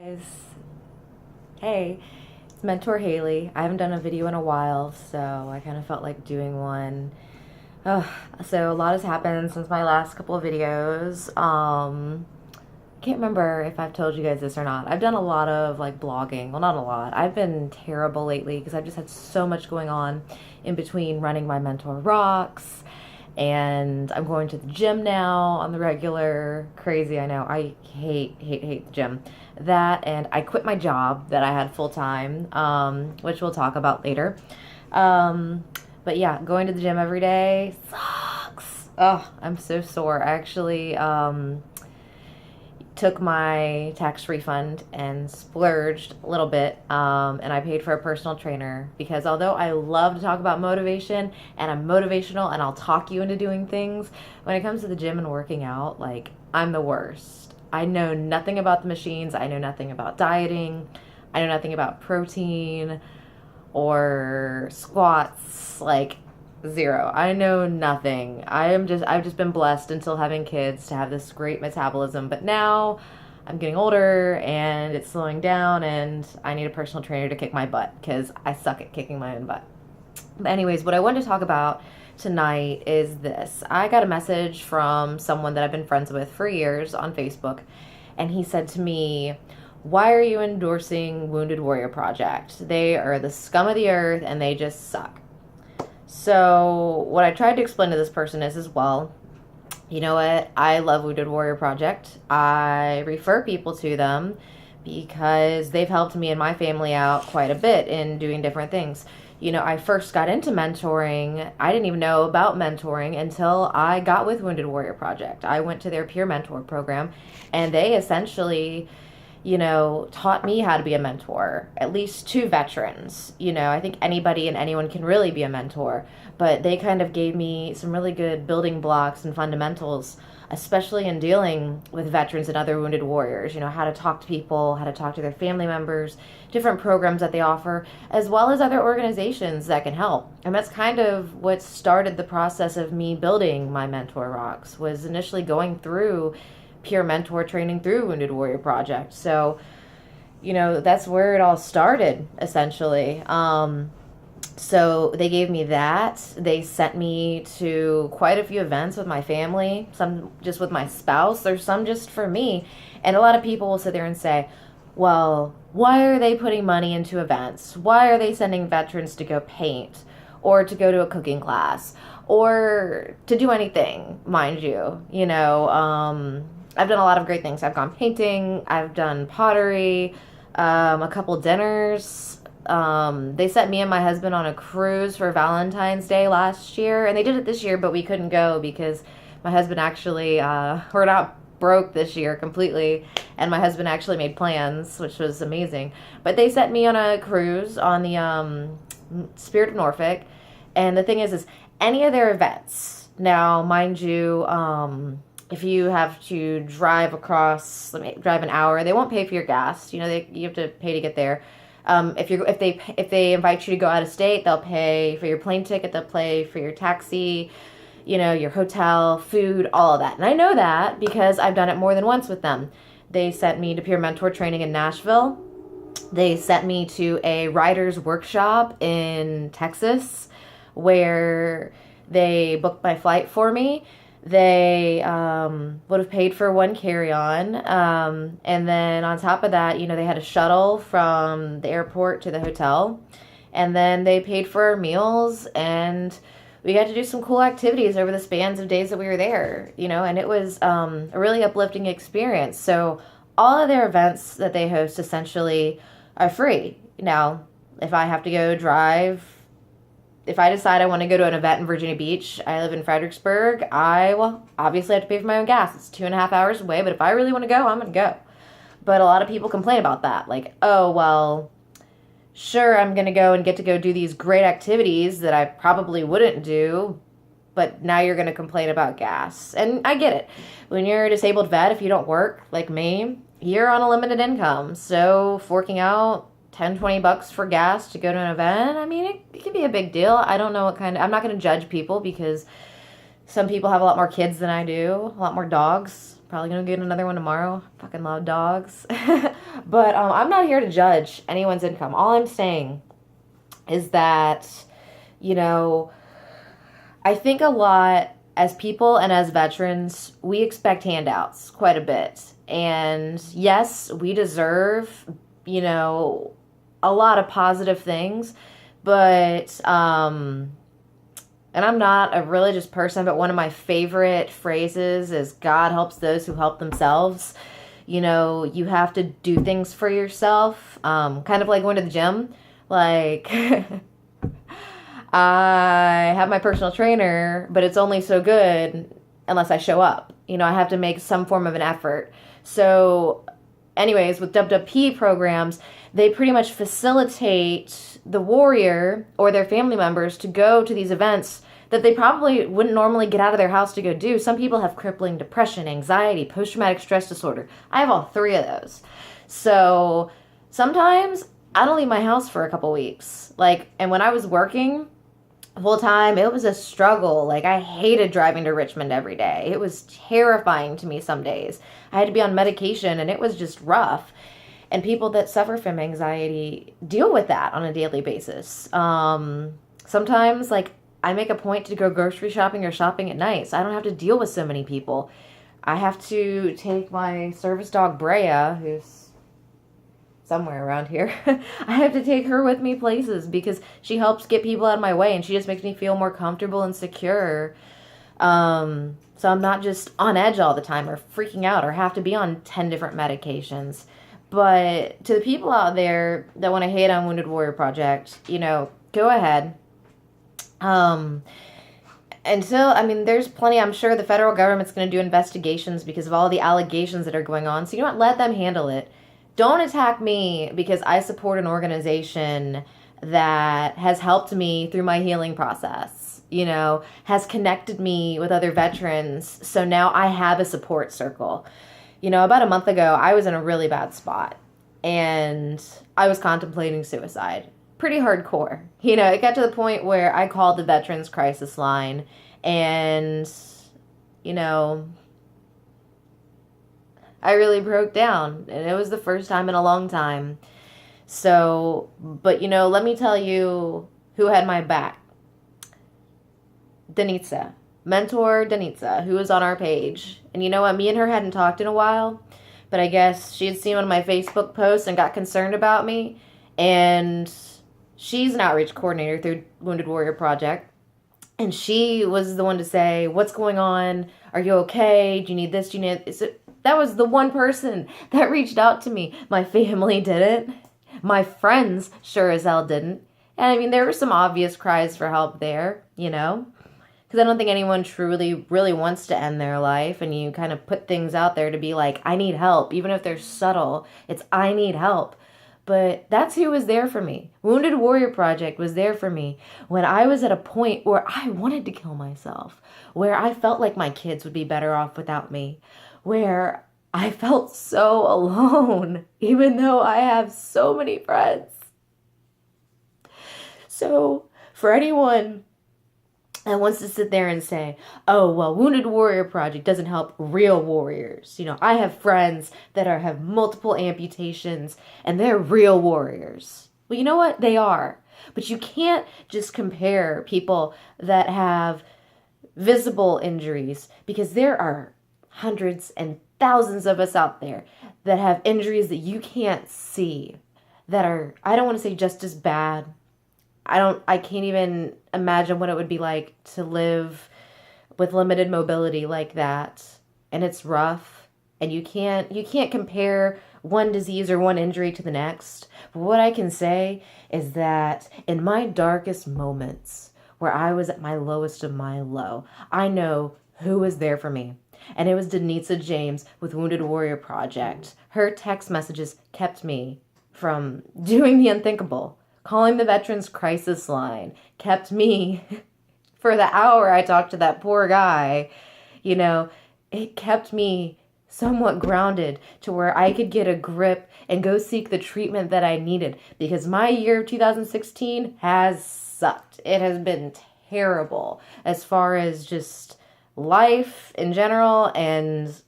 Guys, hey, it's Mentor Haley. I haven't done a video in a while, so I kind of felt like doing one. Ugh, so a lot has happened since my last couple of videos. Can't remember if I've told you guys this or not. I've done a lot of like blogging. Well, not a lot. I've been terrible lately because I've just had so much going on in between running my Mentor Rocks, and I'm going to the gym now on the regular. Crazy, I know. I hate the gym. That, and I quit my job that I had full time, which we'll talk about later. Um, but yeah, going to the gym every day sucks. Oh, I'm so sore. I actually took my tax refund and splurged a little bit, and I paid for a personal trainer because although I love to talk about motivation and I'm motivational and I'll talk you into doing things, when it comes to the gym and working out, like, I'm the worst. I know nothing about the machines. I know nothing about dieting. I know nothing about protein or squats. Like, zero. I know nothing. I've just been blessed until having kids to have this great metabolism, but now I'm getting older and it's slowing down and I need a personal trainer to kick my butt because I suck at kicking my own butt. But anyways, what I wanted to talk about tonight is this. I got a message from someone that I've been friends with for years on Facebook, and he said to me, "Why are you endorsing Wounded Warrior Project? They are the scum of the earth and they just suck." So what I tried to explain to this person is, as well, you know what? I love Wounded Warrior Project. I refer people to them because they've helped me and my family out quite a bit in doing different things. You know, I first got into mentoring. I didn't even know about mentoring until I got with Wounded Warrior Project. I went to their peer mentor program, and they essentially, taught me how to be a mentor, at least to veterans. I think anybody and anyone can really be a mentor, but they kind of gave me some really good building blocks and fundamentals, especially in dealing with veterans and other wounded warriors, how to talk to people, how to talk to their family members, different programs that they offer, as well as other organizations that can help. And that's kind of what started the process of me building my Mentor Rocks, was initially going through peer mentor training through Wounded Warrior Project. So, that's where it all started, essentially. So they gave me that. They sent me to quite a few events with my family, some just with my spouse. There's some just for me. And a lot of people will sit there and say, well, why are they putting money into events? Why are they sending veterans to go paint or to go to a cooking class or to do anything, mind you? I've done a lot of great things. I've gone painting, I've done pottery, a couple dinners. They sent me and my husband on a cruise for Valentine's Day last year, and they did it this year, but we couldn't go because my husband actually, we're not broke this year completely, and my husband actually made plans, which was amazing. But they sent me on a cruise on the Spirit of Norfolk, and the thing is any of their events, now, mind you, if you have to drive across, drive an hour, they won't pay for your gas. You have to pay to get there. If they invite you to go out of state, they'll pay for your plane ticket. They'll pay for your taxi, your hotel, food, all of that. And I know that because I've done it more than once with them. They sent me to peer mentor training in Nashville. They sent me to a writer's workshop in Texas where they booked my flight for me. They would have paid for one carry-on. And then on top of that, they had a shuttle from the airport to the hotel. And then they paid for our meals, and we got to do some cool activities over the spans of days that we were there, and it was a really uplifting experience. So all of their events that they host essentially are free. Now, if I have to go drive, if I decide I want to go to an event in Virginia Beach, I live in Fredericksburg, I will obviously have to pay for my own gas. It's 2.5 hours away, but if I really want to go, I'm going to go. But a lot of people complain about that. Like, oh, well, sure, I'm going to go and get to go do these great activities that I probably wouldn't do, but now you're going to complain about gas. And I get it. When you're a disabled vet, if you don't work like me, you're on a limited income. So forking out 10, $20 for gas to go to an event, I mean, it can be a big deal. I don't know I'm not going to judge people because some people have a lot more kids than I do, a lot more dogs, Probably gonna get another one tomorrow. Fucking love dogs. But I'm not here to judge anyone's income. All I'm saying is that, you know, I think a lot as people and as veterans, we expect handouts quite a bit. And yes, we deserve, you know, a lot of positive things, but and I'm not a religious person, but one of my favorite phrases is God helps those who help themselves. You know, you have to do things for yourself, kind of like going to the gym. Like, I have my personal trainer, but it's only so good unless I show up. You know, I have to make some form of an effort. So, anyways, with WWP programs, they pretty much facilitate the warrior or their family members to go to these events that they probably wouldn't normally get out of their house to go do. Some people have crippling depression, anxiety, post-traumatic stress disorder. I have all three of those. So sometimes I don't leave my house for a couple weeks. Like, and when I was working full time, it was a struggle. Like, I hated driving to Richmond every day. It was terrifying to me some days. I had to be on medication and it was just rough. And people that suffer from anxiety deal with that on a daily basis. Sometimes, like, I make a point to go grocery shopping or shopping at night, so I don't have to deal with so many people. I have to take my service dog, Brea, who's somewhere around here. I have to take her with me places because she helps get people out of my way, and she just makes me feel more comfortable and secure. So I'm not just on edge all the time or freaking out or have to be on 10 different medications. But to the people out there that want to hate on Wounded Warrior Project, you know, go ahead. Until, I mean, there's plenty, I'm sure the federal government's going to do investigations because of all the allegations that are going on. So you know what? Let them handle it. Don't attack me because I support an organization that has helped me through my healing process, you know, has connected me with other veterans. So now I have a support circle. You know, about a month ago, I was in a really bad spot and I was contemplating suicide. Pretty hardcore. You know, it got to the point where I called the Veterans Crisis Line and, you know, I really broke down. And it was the first time in a long time. So, but, you know, let me tell you who had my back. Danitza. Mentor Danitza, who was on our page. And you know what? Me and her hadn't talked in a while. But I guess she had seen one of my Facebook posts and got concerned about me. And she's an outreach coordinator through Wounded Warrior Project. And she was the one to say, what's going on? Are you okay? Do you need this? Do you need this? That was the one person that reached out to me. My family didn't. My friends sure as hell didn't. And I mean, there were some obvious cries for help there, you know? Because I don't think anyone truly really wants to end their life. And you kind of put things out there to be like, I need help. Even if they're subtle, it's I need help. But that's who was there for me. Wounded Warrior Project was there for me when I was at a point where I wanted to kill myself, where I felt like my kids would be better off without me, where I felt so alone, even though I have so many friends. So for anyone that wants to sit there and say, oh, well, Wounded Warrior Project doesn't help real warriors. You know, I have friends that have multiple amputations and they're real warriors. Well, you know what? They are. But you can't just compare people that have visible injuries because there are hundreds and thousands of us out there that have injuries that you can't see that are, I don't want to say just as bad. I can't even imagine what it would be like to live with limited mobility like that. And it's rough. And you can't compare one disease or one injury to the next. But what I can say is that in my darkest moments, where I was at my lowest of my low, I know who was there for me. And it was Danitza James with Wounded Warrior Project. Her text messages kept me from doing the unthinkable. Calling the Veterans Crisis Line kept me, for the hour I talked to that poor guy, you know, it kept me somewhat grounded to where I could get a grip and go seek the treatment that I needed. Because my year of 2016 has sucked. It has been terrible as far as just life in general and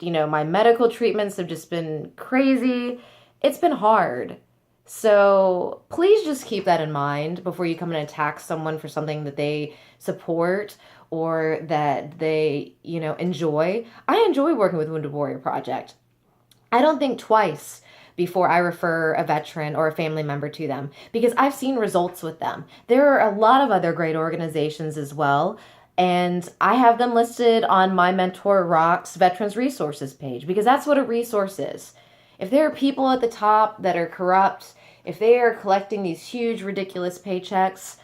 my medical treatments have just been crazy. It's been hard. So please just keep that in mind before you come and attack someone for something that they support or that they, enjoy. I enjoy working with Wounded Warrior Project. I don't think twice before I refer a veteran or a family member to them because I've seen results with them. There are a lot of other great organizations as well, and I have them listed on my Mentor Rocks Veterans Resources page because that's what a resource is. If there are people at the top that are corrupt, if they are collecting these huge, ridiculous paychecks,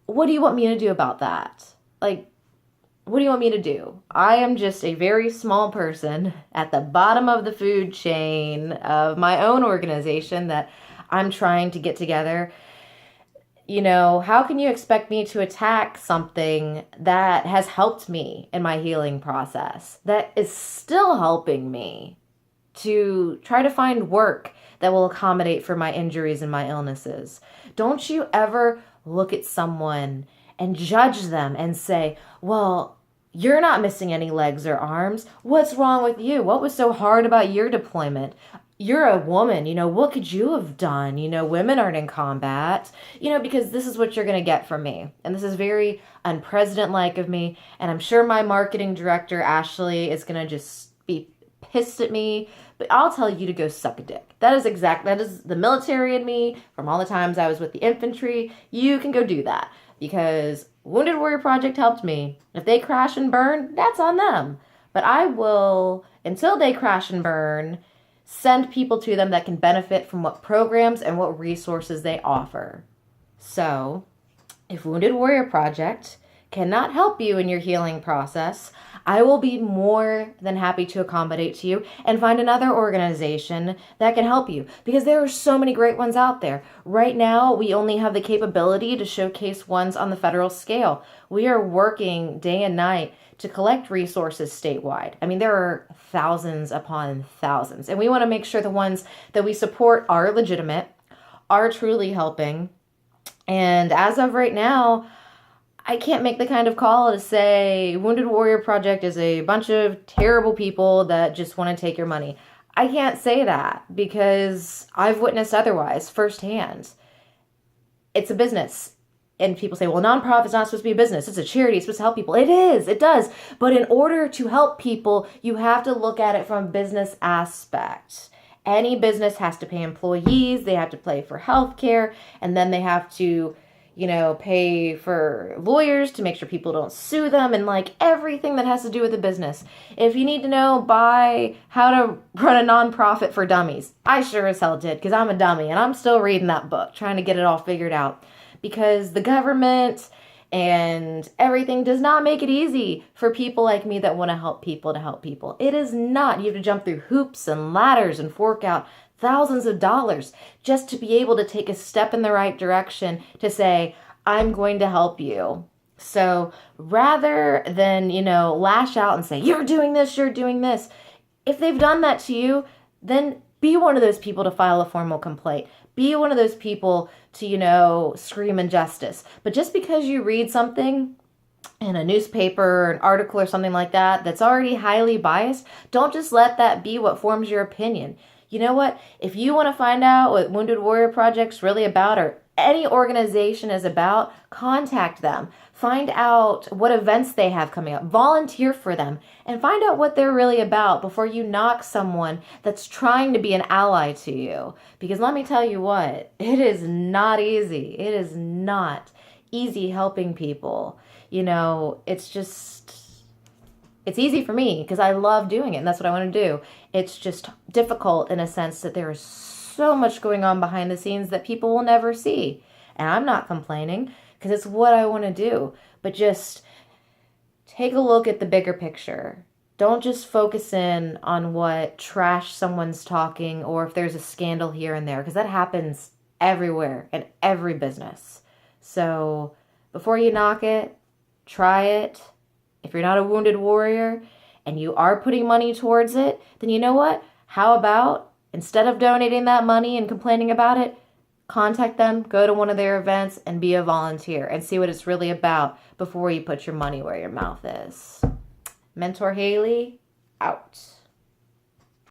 what do you want me to do about that? Like, what do you want me to do? I am just a very small person at the bottom of the food chain of my own organization that I'm trying to get together. How can you expect me to attack something that has helped me in my healing process, that is still helping me to try to find work that will accommodate for my injuries and my illnesses? Don't you ever look at someone and judge them and say, well, you're not missing any legs or arms. What's wrong with you? What was so hard about your deployment? You're a woman, what could you have done? Women aren't in combat, because this is what you're going to get from me. And this is very unpresident-like of me. And I'm sure my marketing director, Ashley, is going to just be pissed at me. But I'll tell you to go suck a dick. That is the military in me from all the times I was with the infantry. You can go do that because Wounded Warrior Project helped me. If they crash and burn, that's on them. But I will, until they crash and burn, send people to them that can benefit from what programs and what resources they offer. So, if Wounded Warrior Project cannot help you in your healing process, I will be more than happy to accommodate to you and find another organization that can help you because there are so many great ones out there. Right now, we only have the capability to showcase ones on the federal scale. We are working day and night to collect resources statewide. I mean, there are thousands upon thousands, and we want to make sure the ones that we support are legitimate, are truly helping. And as of right now, I can't make the kind of call to say Wounded Warrior Project is a bunch of terrible people that just want to take your money. I can't say that because I've witnessed otherwise firsthand. It's a business. And people say, well, nonprofit's not supposed to be a business. It's a charity. It's supposed to help people. It is. It does. But in order to help people, you have to look at it from a business aspect. Any business has to pay employees. They have to pay for health care. And then they have to pay for lawyers to make sure people don't sue them and everything that has to do with the business. If you need to know, buy How to Run a Nonprofit for Dummies. I sure as hell did because I'm a dummy and I'm still reading that book, trying to get it all figured out because the government and everything does not make it easy for people like me that want to help people. It is not. You have to jump through hoops and ladders and fork out thousands of dollars just to be able to take a step in the right direction to say, I'm going to help you. So rather than, lash out and say, you're doing this, if they've done that to you, then be one of those people to file a formal complaint. Be one of those people to, scream injustice. But just because you read something in a newspaper, an article or something like that, that's already highly biased, don't just let that be what forms your opinion. You know what? If you want to find out what Wounded Warrior Project's really about or any organization is about, contact them. Find out what events they have coming up. Volunteer for them and find out what they're really about before you knock someone that's trying to be an ally to you. Because let me tell you what, it is not easy. It is not easy helping people. It's easy for me because I love doing it and that's what I want to do. It's just difficult in a sense that there is so much going on behind the scenes that people will never see. And I'm not complaining because it's what I want to do. But just take a look at the bigger picture. Don't just focus in on what trash someone's talking or if there's a scandal here and there because that happens everywhere in every business. So before you knock it, try it. If you're not a wounded warrior and you are putting money towards it, then you know what? How about instead of donating that money and complaining about it, contact them, go to one of their events and be a volunteer and see what it's really about before you put your money where your mouth is. Mentor Haley, out.